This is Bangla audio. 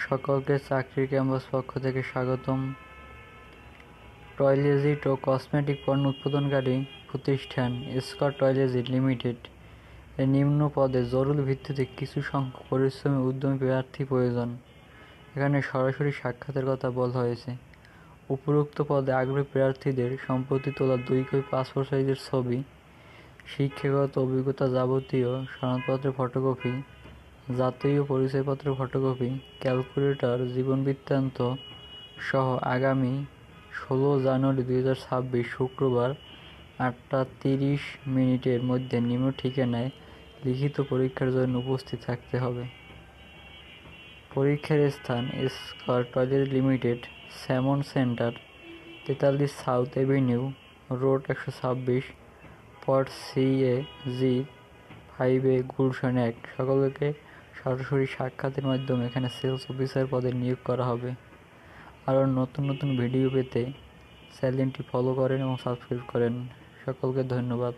সকলকে চাকরির ক্যাম্পাস পক্ষ থেকে স্বাগতম। টয়লেজিট ও কসমেটিক পণ্য উৎপাদনকারী প্রতিষ্ঠান স্কট টয়লেজিট লিমিটেড এর নিম্ন পদে জরুরি ভিত্তিতে কিছু সংখ্যক পরিশ্রমী উদ্যমী প্রার্থী প্রয়োজন। এখানে সরাসরি সাক্ষাতের কথা বলা হয়েছে। উপরোক্ত পদে আগ্রহী প্রার্থীদের সম্প্রতি তোলা 2 কপি পাসপোর্ট সাইজের ছবি, শিক্ষাগত অভিজ্ঞতা যাবতীয় সনদপত্রের ফটোকপি, জাতীয় পরিচয়পত্রের ফটোকপি, ক্যালকুলেটর, জীবন বৃত্তান্ত সহ আগামী 16 জানুয়ারি 2026 শুক্রবার 8টা 30 মধ্যে নিম্ন ঠিকানায় লিখিত পরীক্ষার জন্য উপস্থিত থাকতে হবে। পরীক্ষার স্থান স্কট টয়লেজিট লিমিটেড, স্যামন সেন্টার, 43 সাউথ এভিনিউ রোড 126, পট CAG 5A, গুলশান 1। সকলকে সরাসরি সাক্ষাতের মাধ্যমে এখানে সেলস অফিসার পদে নিয়োগ করা হবে। আরও নতুন নতুন ভিডিও পেতে চ্যানেলটি ফলো করেন এবং সাবস্ক্রাইব করেন। সকলকে ধন্যবাদ।